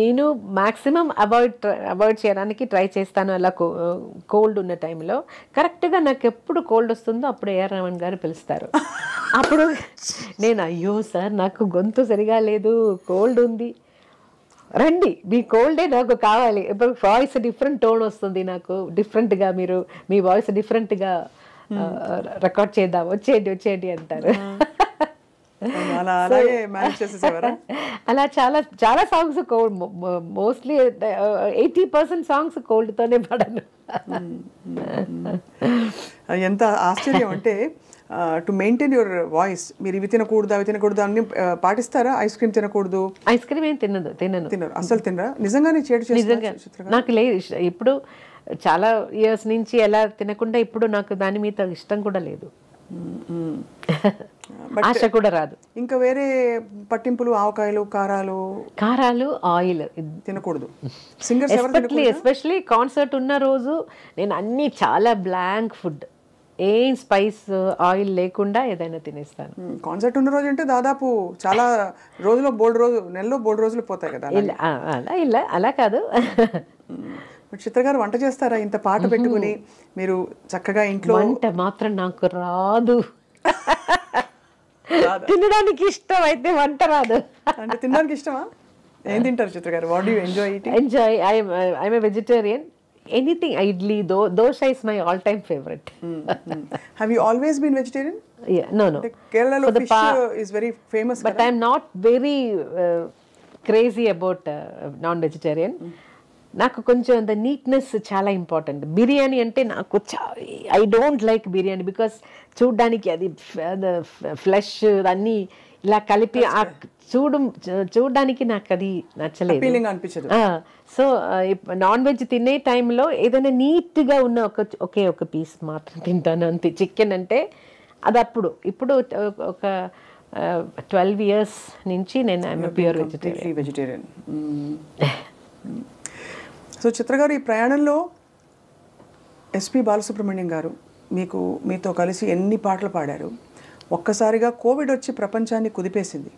నేను maximum avoid చేయడానికి try చేస్తాను. అలా కోల్డ్ ఉన్న టైంలో కరెక్ట్గా నాకు ఎప్పుడు కోల్డ్ వస్తుందో అప్పుడు ఏఆర్ రెహమాన్ గారు పిలుస్తారు. అప్పుడు నేను అయ్యో సార్ నాకు గొంతు సరిగా లేదు, కోల్డ్ ఉంది, రండి మీ కోల్డే నాకు కావాలి. ఇప్పుడు వాయిస్ డిఫరెంట్ టోన్ వస్తుంది నాకు, డిఫరెంట్గా మీరు మీ వాయిస్ డిఫరెంట్గా రికార్డ్ చేద్దాం, వచ్చేయండి అంటారు. అలా చాలా చాలా సాంగ్స్ కోల్డ్, మోస్ట్లీ 80% సాంగ్స్ కోల్డ్తోనే పడను. ఎంత ఆశ్చర్యం అంటే టు మెయింటైన్ యువర్ వాయిస్ మీరు ఇవి తినకూడదు అవి తినకూడదు అన్ని పాటిస్తారా? ఐస్ క్రీమ్ తినకూడదు, ఐస్ క్రీమ్ ఏం తినరు అసలు తినరా? నిజంగానే నాకు లేదు ఇప్పుడు చాలా ఇయర్స్ నుంచి ఎలా తినకుండా ఇప్పుడు నాకు దాని మీద ఇష్టం కూడా లేదు, ఆశ కూడా రాదు. ఇంకా వేరే పట్టింపులు, ఆవకాయలు, కారాలు, ఆయిల్ తినకూడదు. ఎస్పెషలీ కాన్సర్ట్ ఉన్న రోజు నేను అన్ని చాలా బ్లాంక్ ఫుడ్, ఏం స్పైస్ ఆయిల్ లేకుండా ఏదైనా తినేస్తాను. కాన్సర్ట్ ఉన్న రోజు అంటే దాదాపు చాలా నెలలో బోల్డ్ రోజులు పోతాయి కదా. అలా కాదు. చిత్ర గారు వంట చేస్తారా? ఇంత పాట పెట్టుకుని మీరు చక్కగా ఇంట్లో. వంట మాత్రం నాకు రాదు, తినడానికి ఇష్టం అయితే వంట రాదు. అంటే తినడానికి ఇష్టమా? ఏం తింటారు చిత్ర గారు? What do you enjoy? I'm a vegetarian. Anything, idli, dosha is my all-time favorite. Have you always been vegetarian? Yeah, no. Kerala fish is very famous. But I'm not very crazy about non-vegetarian. నాకు కొంచెం the neatness చాలా important. Biryani అంటే నాకు I don't like biryani because చూడ్డానికి అది flesh అన్నీ ఇలా కలిపి చూడడానికి నాకు అది నచ్చలేదు. సో నాన్ వెజ్ తినే టైంలో ఏదైనా నీట్గా ఉన్న ఒక పీస్ మాత్రం తింటాను అంతే. చికెన్ అంటే అది ఇప్పుడు ఒక 12 years నుంచి నేను ఐఎమ్ ప్యూర్ వెజిటేరియన్. సో చిత్ర గారు, ఈ ప్రయాణంలో ఎస్పి బాలసుబ్రహ్మణ్యం గారు మీతో కలిసి ఎన్ని పాటలు పాడారు. ఒక్కసారిగా కోవిడ్ వచ్చి ప్రపంచాన్ని కుదిపేసింది.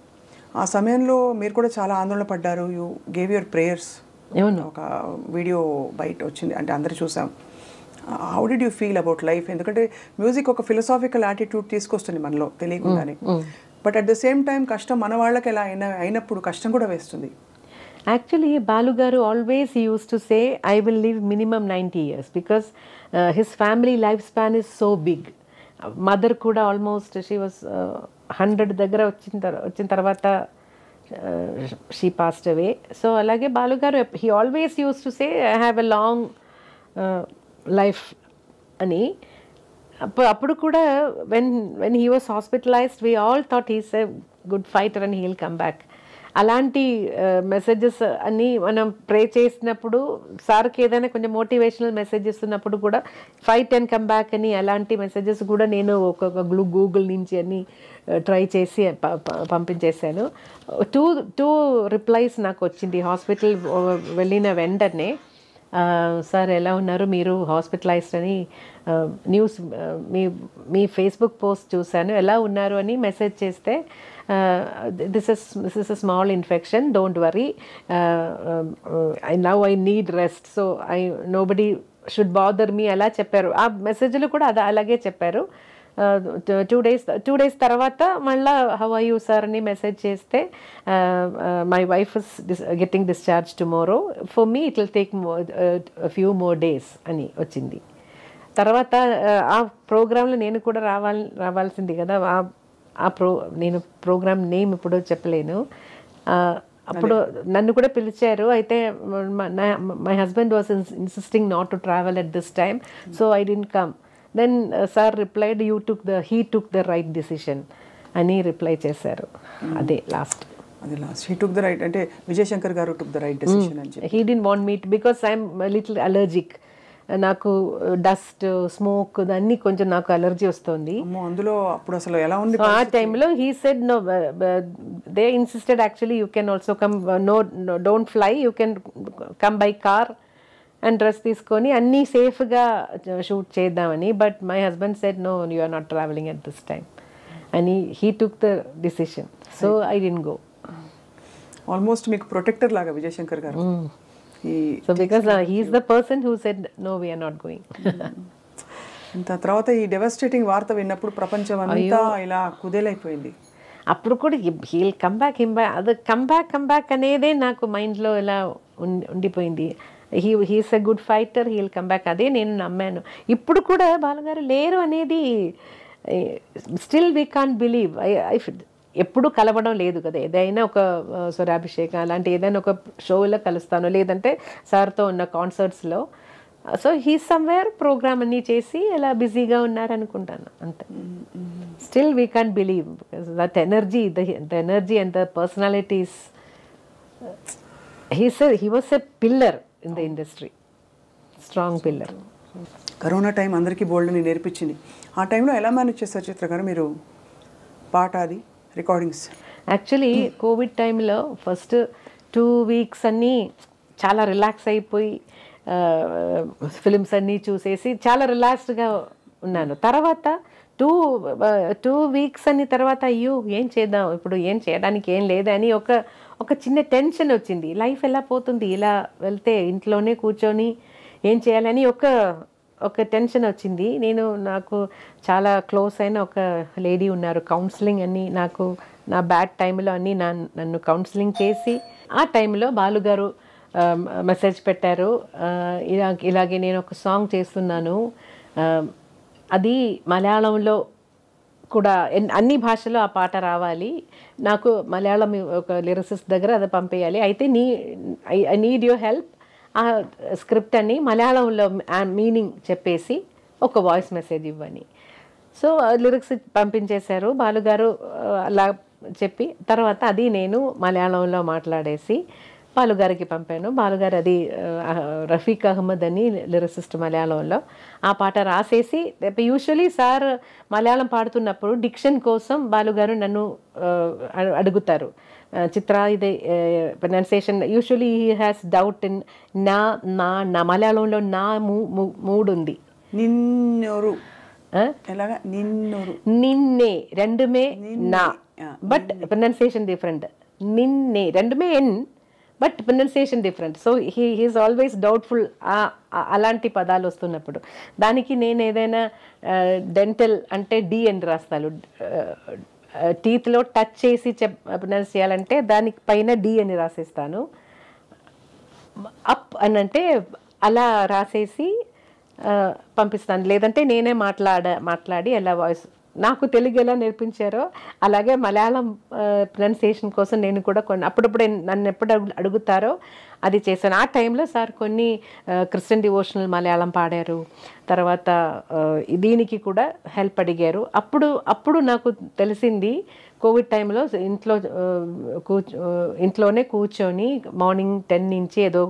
ఆ సమయంలో మీరు కూడా చాలా ఆందోళన పడ్డారు. You gave your prayers. ఒక వీడియో బయట వచ్చింది, అంటే అందరూ చూసాం. How did you feel about life? ఎందుకంటే మ్యూజిక్ ఒక ఫిలసాఫికల్ యాటిట్యూడ్ తీసుకొస్తుంది మనలో తెలియకుండానే. But at the same time కష్టం మన వాళ్ళకి ఎలా అయినప్పుడు కష్టం కూడా వేస్తుంది. Actually, Balu garu always used to say, I will live minimum 90 years because his family lifespan is so big. Mother kuda almost, she was 100 దగ్గర వచ్చిన తర్వాత she passed away. So alage Balu garu, he always used to say, I have a long life ani. Appudu kuda when he was hospitalized, we all thought he's a good fighter and he'll come back. అలాంటి messages అన్నీ మనం ప్రే చేసినప్పుడు, సార్కి ఏదైనా కొంచెం motivational messages ఉన్నప్పుడు కూడా fight and come back అని అలాంటి మెసేజెస్ కూడా నేను ఒక గూగుల్ నుంచి అన్ని ట్రై చేసి పంపించేశాను. టూ రిప్లైస్ నాకు వచ్చింది హాస్పిటల్ వెళ్ళిన వెంటనే. సార్ ఎలా ఉన్నారు, మీరు హాస్పిటలైజ్డ్ అని న్యూస్ మీ ఫేస్బుక్ పోస్ట్ చూశాను, ఎలా ఉన్నారు అని మెసేజ్ చేస్తే, this is a small infection, don't worry, now I need rest, so nobody should bother me అలా చెప్పారు. ఆ మెసేజ్లు కూడా అలాగే చెప్పారు. 2 days తర్వాత మళ్ళీ హౌ ఆర్ యూ సార్ అని మెసేజ్ చేస్తే, my wife is getting discharge tomorrow, for me it will take few more days అని వచ్చింది. తర్వాత ఆ ప్రోగ్రాంలో నేను కూడా రావాల్సింది కదా. నేను ప్రోగ్రామ్ నేమ్ ఇప్పుడు చెప్పలేను. అప్పుడు నన్ను కూడా పిలిచారు. అయితే my husband was insisting not to travel at this time, so I didn't come. Then sir replied, he took the right decision అని రిప్లై చేశారు. అదే last. he took the right అంటే విజయ్ శంకర్ గారు took the right decision అని చెప్పి. he didn't want me to, because I'm a little allergic. నాకు dust, smoke అన్నీ కొంచెం నాకు అలర్జీ వస్తుంది. అందులో అప్పుడు అసలు ఎలా ఉంది ఆ టైంలో he said no, they insisted actually you can also come, no don't fly, you can come by car and dress తీసుకొని అన్నీ సేఫ్గా షూట్ చేద్దామని. But my husband said no, you are not travelling at this time అని he took the decision. So I didn't go. Almost మీకు protector లాగా Vijayashankar garu. So because he's the person who said no we're not going. తర్వాత ఈ devastating వార్త విన్నప్పుడు ప్రపంచం అంతా ఇలా కుదేలైపోయింది. అప్పుడు కూడా హీల్ కమ్బ్యాక్ అది కమ్బ్యాక్ అనేదే నాకు మైండ్లో ఇలా ఉండిపోయింది. He's a good fighter, he'll comeback, అదే నేను నమ్మాను. ఇప్పుడు కూడా బాలుగారు లేరు అనేది స్టిల్ వీ కాంట్ బిలీవ్. ఎప్పుడు కలవడం లేదు కదా, ఏదైనా ఒక స్వరాభిషేకం అలాంటి ఏదైనా ఒక షోలో కలుస్తాను, లేదంటే సార్తో ఉన్న కాన్సర్ట్స్లో. సో హీ సమ్వేర్ ప్రోగ్రామ్ అన్నీ చేసి అలా బిజీగా ఉన్నారనుకుంటాను అంతే. Still we can't believe because that energy, the energy and the personalities. He was a pillar in the industry, strong pillar. Corona time అందరికీ బోల్డ్ని నేర్పించింది. ఆ టైంలో ఎలా మేనేజ్ చేస్తారు చిత్ర గారు మీరు పాట అది రికార్డింగ్స్? యాక్చువల్లీ కోవిడ్ టైంలో ఫస్ట్ 2 weeks అన్నీ చాలా రిలాక్స్ అయిపోయి ఫిలిమ్స్ అన్నీ చూసేసి చాలా రిలాక్స్డ్గా ఉన్నాను. తర్వాత 2 weeks అని తర్వాత అయ్యో ఏం చేద్దాం ఇప్పుడు, ఏం చేయడానికి ఏం లేదని ఒక చిన్న టెన్షన్ వచ్చింది. లైఫ్ ఎలా పోతుంది ఇలా వెళ్తే, ఇంట్లోనే కూర్చొని ఏం చేయాలని ఒక టెన్షన్ వచ్చింది. నాకు చాలా క్లోజ్ అయిన ఒక లేడీ ఉన్నారు, కౌన్సిలింగ్ అని నాకు నా బ్యాడ్ టైంలో అన్నీ నన్ను కౌన్సిలింగ్ చేసి, ఆ టైంలో బాలుగారు మెసేజ్ పెట్టారు, ఇలాగే నేను ఒక సాంగ్ చేస్తున్నాను, అది మలయాళంలో కూడా అన్ని భాషలో ఆ పాట రావాలి, నాకు మలయాళం ఒక లిరిసిస్ట్ దగ్గర అది పంపేయాలి, అయితే ఐ నీడ్ యువర్ హెల్ప్, ఆ స్క్రిప్ట్ అని మలయాళంలో మీనింగ్ చెప్పేసి ఒక వాయిస్ మెసేజ్ ఇవ్వని. సో లిరిక్స్ పంపించేశారు బాలుగారు. అలా చెప్పి తర్వాత అది నేను మలయాళంలో మాట్లాడేసి బాలుగారికి పంపాను. బాలుగారు అది రఫీక్ అహ్మద్ అని లిరిసిస్ట్ మలయాళంలో ఆ పాట రాసేసి, యూజువలీ సార్ మలయాళం పాడుతున్నప్పుడు డిక్షన్ కోసం బాలుగారు నన్ను అడుగుతారు, చిత్ర ఇది pronunciation, usually he has doubt in నా మలయాళంలో నా మూడు ఉంది, నిన్నోరు నిన్నే రెండుమే నా, బట్ ప్రొనౌన్సియేషన్ డిఫరెంట్. నిన్నే రెండుమే ఎన్, but pronunciation different. So he's always doubtful అలాంటి పదాలు వస్తున్నప్పుడు. దానికి నేను ఏదైనా డెంటల్ అంటే డి అని రాస్తాను, టీత్లో టచ్ చేసి ప్రొనౌన్స్ చేయాలంటే దానికి పైన డి అని రాసేస్తాను. అప్ అని అంటే అలా రాసేసి పంపిస్తాను, లేదంటే నేనే మాట్లాడి ఎలా వాయిస్, నాకు తెలుగు ఎలా నేర్పించారో అలాగే మలయాళం ప్రొనౌన్సియేషన్ కోసం నేను కూడా అప్పుడప్పుడు నన్ను ఎప్పుడు అడుగుతారో అది చేశాను. ఆ టైంలో సార్ కొన్ని క్రిస్టియన్ డివోషనల్ మలయాళం పాడారు, తర్వాత దీనికి కూడా హెల్ప్ అడిగారు. అప్పుడు నాకు తెలిసింది కోవిడ్ టైంలో ఇంట్లోనే కూర్చొని మార్నింగ్ 10 నుంచి ఏదో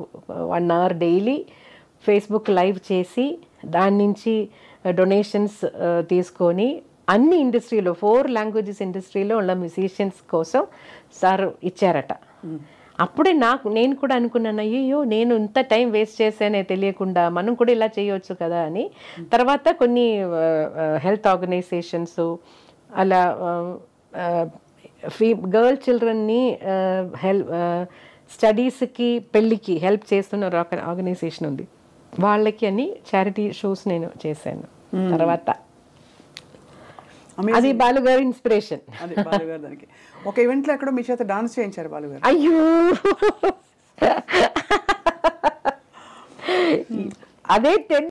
1 hour డైలీ ఫేస్బుక్ లైవ్ చేసి దాని నుంచి డొనేషన్స్ తీసుకొని అన్ని ఇండస్ట్రీలో 4 languages ఇండస్ట్రీలో ఉన్న మ్యూజిషియన్స్ కోసం సార్ ఇచ్చారట. అప్పుడే నేను కూడా అనుకున్నాను, అయ్యో నేను ఇంత టైం వేస్ట్ చేశానే తెలియకుండా, మనం కూడా ఇలా చేయవచ్చు కదా అని. తర్వాత కొన్ని హెల్త్ ఆర్గనైజేషన్స్ అలా గర్ల్ చిల్డ్రన్ని స్టడీస్కి పెళ్ళికి హెల్ప్ చేస్తున్న ఒక ఆర్గనైజేషన్ ఉంది, వాళ్ళకి అని చారిటీ షోస్ నేను చేశాను. తర్వాత అది బాలుగారి ఇన్స్పిరేషన్. ఒక ఈవెంట్లో ఎక్కడో మీ చేత డాన్స్ చేయించారు బాలుగారు. అయ్యో అదే